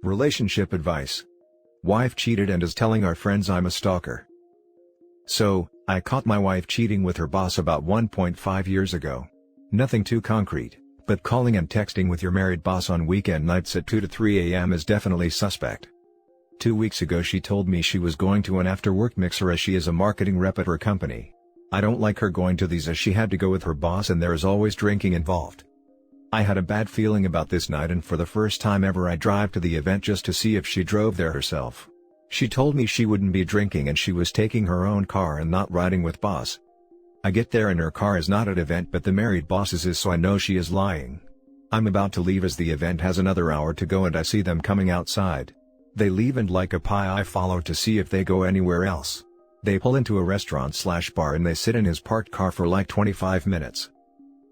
Relationship advice. Wife cheated and is telling our friends I'm a stalker. So, I caught my wife cheating with her boss about 1.5 years ago. Nothing too concrete, but calling and texting with your married boss on weekend nights at 2 to 3 a.m. is definitely suspect. 2 weeks ago she told me she was going to an after-work mixer as she is a marketing rep at her company. I don't like her going to these as she had to go with her boss and there is always drinking involved. I had a bad feeling about this night and for the first time ever I drive to the event just to see if she drove there herself. She told me she wouldn't be drinking and she was taking her own car and not riding with boss. I get there and her car is not at event but the married boss's is, so I know she is lying. I'm about to leave as the event has another hour to go and I see them coming outside. They leave and like a pie I follow to see if they go anywhere else. They pull into a restaurant/bar and they sit in his parked car for like 25 minutes.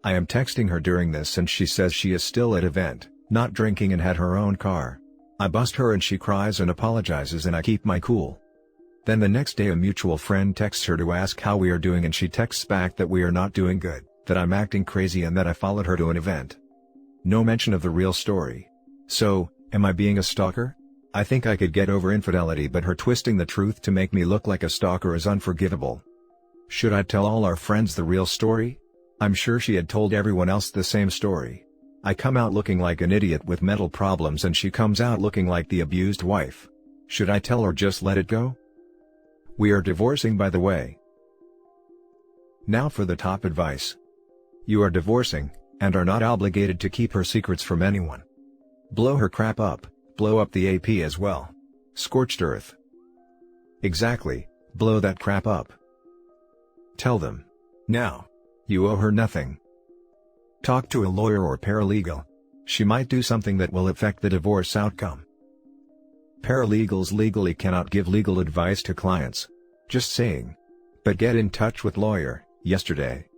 I am texting her during this and she says she is still at event, not drinking and had her own car. I bust her and she cries and apologizes and I keep my cool. Then the next day a mutual friend texts her to ask how we are doing and she texts back that we are not doing good, that I'm acting crazy and that I followed her to an event. No mention of the real story. So, am I being a stalker? I think I could get over infidelity but her twisting the truth to make me look like a stalker is unforgivable. Should I tell all our friends the real story? I'm sure she had told everyone else the same story. I come out looking like an idiot with mental problems and she comes out looking like the abused wife. Should I tell or just let it go? We are divorcing, by the way. Now for the top advice. You are divorcing, and are not obligated to keep her secrets from anyone. Blow her crap up, blow up the AP as well. Scorched earth. Exactly, blow that crap up. Tell them. Now. You owe her nothing. Talk to a lawyer or paralegal. She might do something that will affect the divorce outcome. Paralegals legally cannot give legal advice to clients. Just saying. But get in touch with lawyer, yesterday.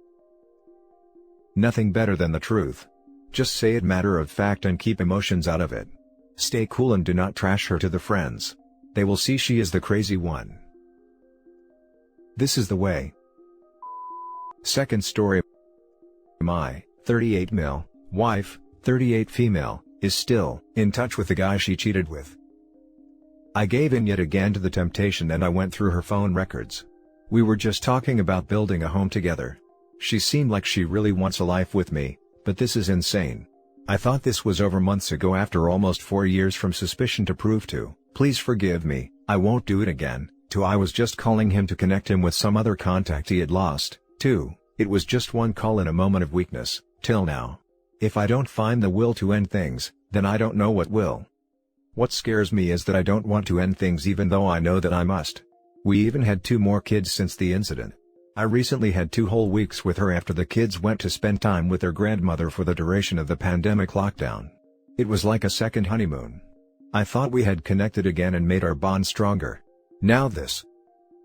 Nothing better than the truth. Just say it matter of fact and keep emotions out of it. Stay cool and do not trash her to the friends. They will see she is the crazy one. This is the way. Second story. My 38 male wife, 38 female, is still in touch with the guy she cheated with. I gave in yet again to the temptation and I went through her phone records. We were just talking about building a home together. She seemed like she really wants a life with me, but this is insane. I thought this was over months ago after almost 4 years from suspicion to proof to, please forgive me, I won't do it again, to I was just calling him to connect him with some other contact he had lost. 2. It was just one call in a moment of weakness, till now. If I don't find the will to end things, then I don't know what will. What scares me is that I don't want to end things even though I know that I must. We even had 2 more kids since the incident. I recently had 2 whole weeks with her after the kids went to spend time with their grandmother for the duration of the pandemic lockdown. It was like a second honeymoon. I thought we had connected again and made our bond stronger. Now this.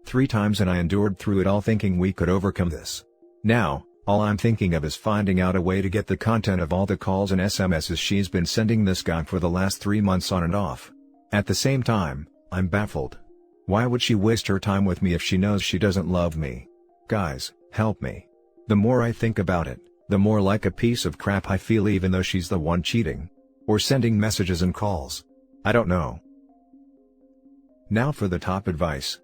3 times and I endured through it all thinking we could overcome this. Now, all I'm thinking of is finding out a way to get the content of all the calls and SMSs she's been sending this guy for the last 3 months on and off. At the same time, I'm baffled. Why would she waste her time with me if she knows she doesn't love me? Guys, help me. The more I think about it, the more like a piece of crap I feel even though she's the one cheating. Or sending messages and calls. I don't know. Now for the top advice.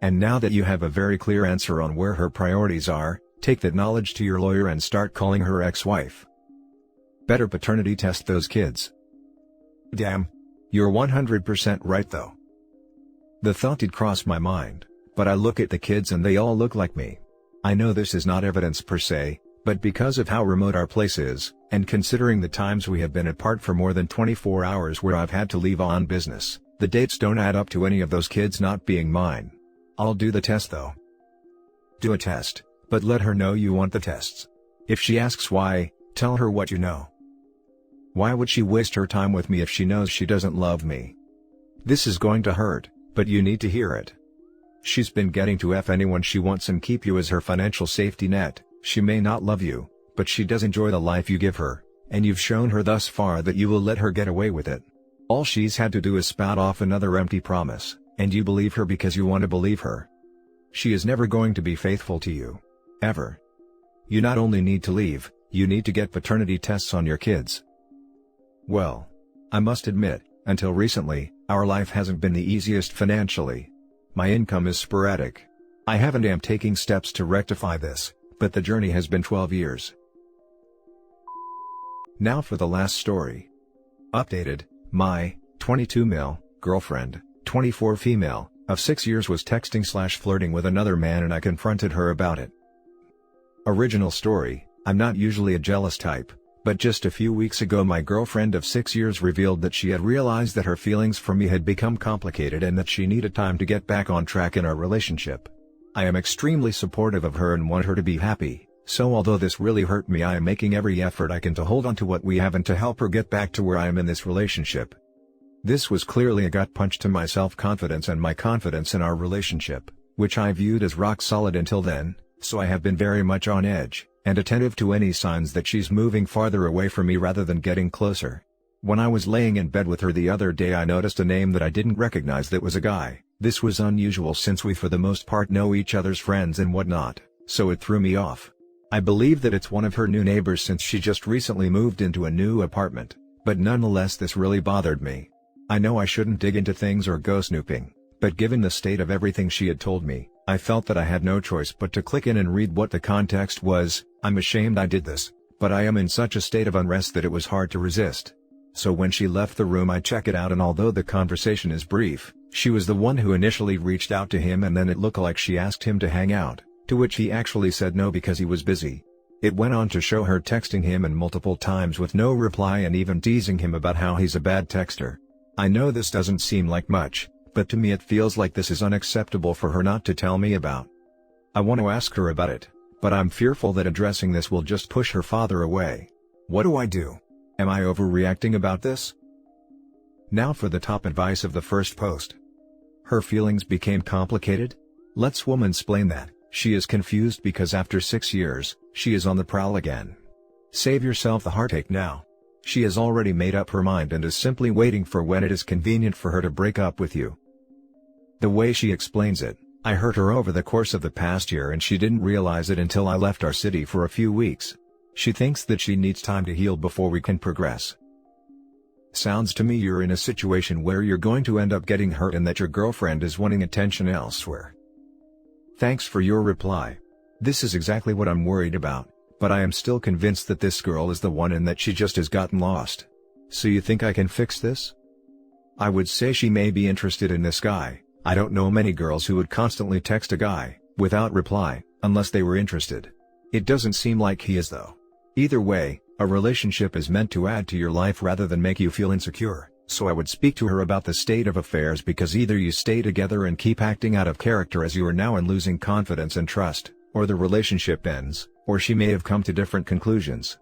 And now that you have a very clear answer on where her priorities are, take that knowledge to your lawyer and start calling her ex-wife. Better paternity test those kids. Damn. You're 100% right though. The thought did cross my mind, but I look at the kids and they all look like me. I know this is not evidence per se, but because of how remote our place is, and considering the times we have been apart for more than 24 hours where I've had to leave on business, the dates don't add up to any of those kids not being mine. I'll do the test though. Do a test, but let her know you want the tests. If she asks why, tell her what you know. Why would she waste her time with me if she knows she doesn't love me? This is going to hurt, but you need to hear it. She's been getting to F anyone she wants and keep you as her financial safety net. She may not love you, but she does enjoy the life you give her, and you've shown her thus far that you will let her get away with it. All she's had to do is spout off another empty promise, and you believe her because you want to believe her. She is never going to be faithful to you. Ever. You not only need to leave, you need to get paternity tests on your kids. Well, I must admit, Until recently, our life hasn't been the easiest financially. My income is sporadic. I am taking steps to rectify this, but the journey has been 12 years. Now for the last story. Updated, my 22 male girlfriend, 24 female, of 6 years was texting/flirting with another man and I confronted her about it. Original story: I'm not usually a jealous type, but just a few weeks ago my girlfriend of 6 years revealed that she had realized that her feelings for me had become complicated and that she needed time to get back on track in our relationship. I am extremely supportive of her and want her to be happy, so although this really hurt me, I am making every effort I can to hold on to what we have and to help her get back to where I am in this relationship. This was clearly a gut punch to my self-confidence and my confidence in our relationship, which I viewed as rock solid until then, so I have been very much on edge, and attentive to any signs that she's moving farther away from me rather than getting closer. When I was laying in bed with her the other day, I noticed a name that I didn't recognize that was a guy. This was unusual since we for the most part know each other's friends and whatnot, so it threw me off. I believe that it's one of her new neighbors since she just recently moved into a new apartment, but nonetheless this really bothered me. I know I shouldn't dig into things or go snooping, but given the state of everything she had told me, I felt that I had no choice but to click in and read what the context was. I'm ashamed I did this, but I am in such a state of unrest that it was hard to resist. So when she left the room I check it out, and although the conversation is brief, she was the one who initially reached out to him and then it looked like she asked him to hang out, to which he actually said no because he was busy. It went on to show her texting him and multiple times with no reply and even teasing him about how he's a bad texter. I know this doesn't seem like much, but to me it feels like this is unacceptable for her not to tell me about. I want to ask her about it, but I'm fearful that addressing this will just push her father away. What do I do? Am I overreacting about this? Now for the top advice of the first post. Her feelings became complicated? Let's woman-splain that. She is confused because after 6 years, she is on the prowl again. Save yourself the heartache now. She has already made up her mind and is simply waiting for when it is convenient for her to break up with you. The way she explains it, I hurt her over the course of the past year and she didn't realize it until I left our city for a few weeks. She thinks that she needs time to heal before we can progress. Sounds to me you're in a situation where you're going to end up getting hurt and that your girlfriend is wanting attention elsewhere. Thanks for your reply. This is exactly what I'm worried about, but I am still convinced that this girl is the one and that she just has gotten lost. So you think I can fix this? I would say she may be interested in this guy. I don't know many girls who would constantly text a guy, without reply, unless they were interested. It doesn't seem like he is though. Either way, a relationship is meant to add to your life rather than make you feel insecure, so I would speak to her about the state of affairs because either you stay together and keep acting out of character as you are now and losing confidence and trust, or the relationship ends, or she may have come to different conclusions.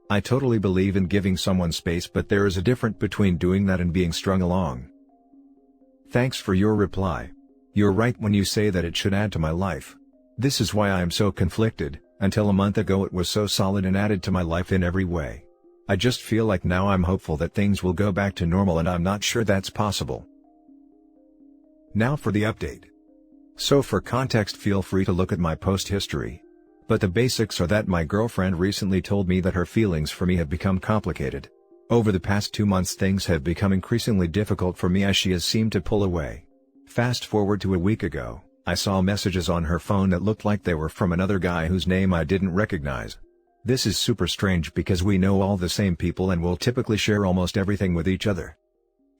I totally believe in giving someone space, but there is a difference between doing that and being strung along. Thanks for your reply. You're right when you say that it should add to my life. This is why I am so conflicted. Until a month ago it was so solid and added to my life in every way. I just feel like now I'm hopeful that things will go back to normal and I'm not sure that's possible. Now for the update. So for context feel free to look at my post history. But the basics are that my girlfriend recently told me that her feelings for me have become complicated. Over the past 2 months things have become increasingly difficult for me as she has seemed to pull away. Fast forward to a week ago. I saw messages on her phone that looked like they were from another guy whose name I didn't recognize. This is super strange because we know all the same people and will typically share almost everything with each other.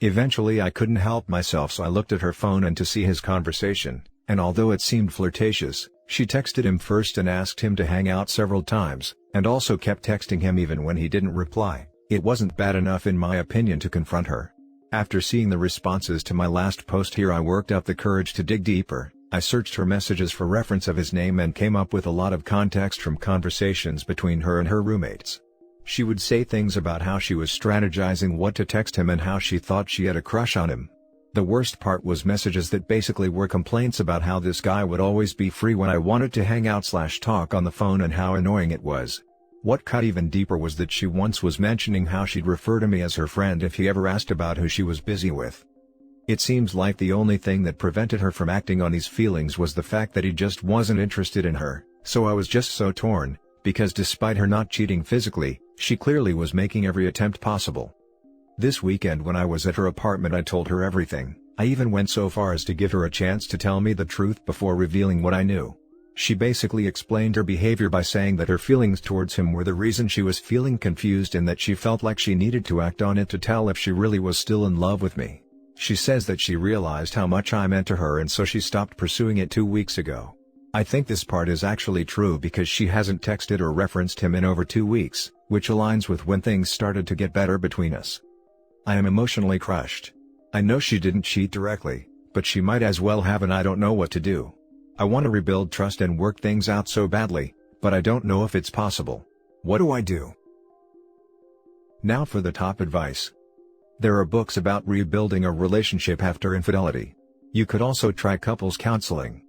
Eventually I couldn't help myself, so I looked at her phone and to see his conversation, and although it seemed flirtatious, she texted him first and asked him to hang out several times, and also kept texting him even when he didn't reply. It wasn't bad enough in my opinion to confront her. After seeing the responses to my last post here, I worked up the courage to dig deeper. I searched her messages for reference of his name and came up with a lot of context from conversations between her and her roommates. She would say things about how she was strategizing what to text him and how she thought she had a crush on him. The worst part was messages that basically were complaints about how this guy would always be free when I wanted to hang out/talk on the phone and how annoying it was. What cut even deeper was that she once was mentioning how she'd refer to me as her friend if he ever asked about who she was busy with. It seems like the only thing that prevented her from acting on these feelings was the fact that he just wasn't interested in her, so I was just so torn, because despite her not cheating physically, she clearly was making every attempt possible. This weekend when I was at her apartment I told her everything. I even went so far as to give her a chance to tell me the truth before revealing what I knew. She basically explained her behavior by saying that her feelings towards him were the reason she was feeling confused and that she felt like she needed to act on it to tell if she really was still in love with me. She says that she realized how much I meant to her and so she stopped pursuing it 2 weeks ago. I think this part is actually true because she hasn't texted or referenced him in over 2 weeks, which aligns with when things started to get better between us. I am emotionally crushed. I know she didn't cheat directly, but she might as well have and I don't know what to do. I want to rebuild trust and work things out so badly, but I don't know if it's possible. What do I do? Now for the top advice. There are books about rebuilding a relationship after infidelity. You could also try couples counseling.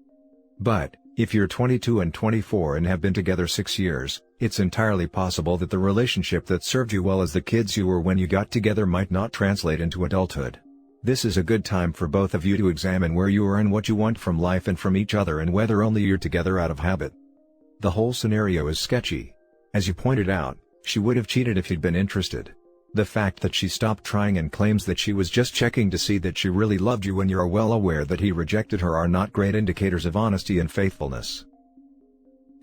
But, if you're 22 and 24 and have been together 6 years, it's entirely possible that the relationship that served you well as the kids you were when you got together might not translate into adulthood. This is a good time for both of you to examine where you are and what you want from life and from each other and whether only you're together out of habit. The whole scenario is sketchy. As you pointed out, she would have cheated if you'd been interested. The fact that she stopped trying and claims that she was just checking to see that she really loved you when you're well aware that he rejected her are not great indicators of honesty and faithfulness.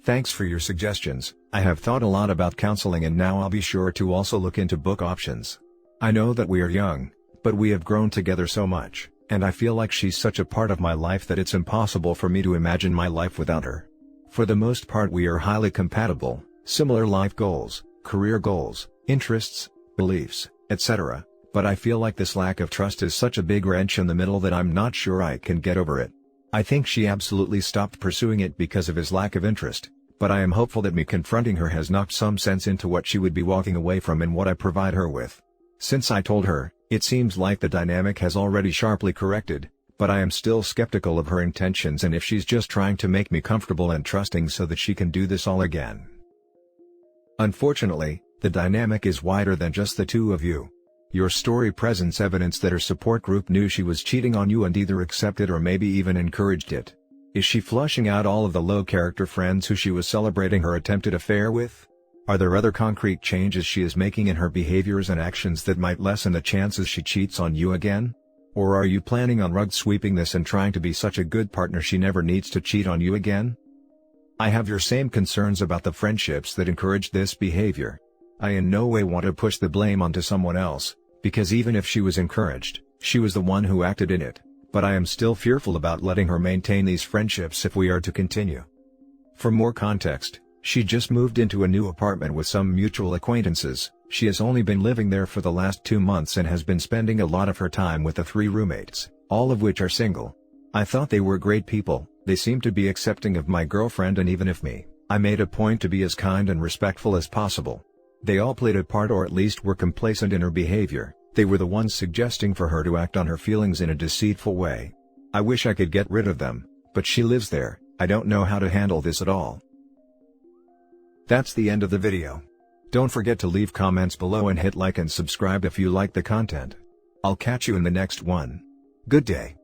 Thanks for your suggestions. I have thought a lot about counseling and now I'll be sure to also look into book options. I know that we are young, but we have grown together so much, and I feel like she's such a part of my life that it's impossible for me to imagine my life without her. For the most part we are highly compatible, similar life goals, career goals, interests, beliefs, etc., but I feel like this lack of trust is such a big wrench in the middle that I'm not sure I can get over it. I think she absolutely stopped pursuing it because of his lack of interest, but I am hopeful that me confronting her has knocked some sense into what she would be walking away from and what I provide her with. Since I told her, it seems like the dynamic has already sharply corrected, but I am still skeptical of her intentions and if she's just trying to make me comfortable and trusting so that she can do this all again. Unfortunately, the dynamic is wider than just the two of you. Your story presents evidence that her support group knew she was cheating on you and either accepted or maybe even encouraged it. Is she flushing out all of the low-character friends who she was celebrating her attempted affair with? Are there other concrete changes she is making in her behaviors and actions that might lessen the chances she cheats on you again? Or are you planning on rug sweeping this and trying to be such a good partner she never needs to cheat on you again? I have your same concerns about the friendships that encouraged this behavior. I in no way want to push the blame onto someone else, because even if she was encouraged, she was the one who acted in it, but I am still fearful about letting her maintain these friendships if we are to continue. For more context, she just moved into a new apartment with some mutual acquaintances. She has only been living there for the last 2 months and has been spending a lot of her time with the 3 roommates, all of which are single. I thought they were great people, they seemed to be accepting of my girlfriend and even of me. I made a point to be as kind and respectful as possible. They all played a part or at least were complacent in her behavior. They were the ones suggesting for her to act on her feelings in a deceitful way. I wish I could get rid of them, but she lives there. I don't know how to handle this at all. That's the end of the video. Don't forget to leave comments below and hit like and subscribe if you like the content. I'll catch you in the next one. Good day.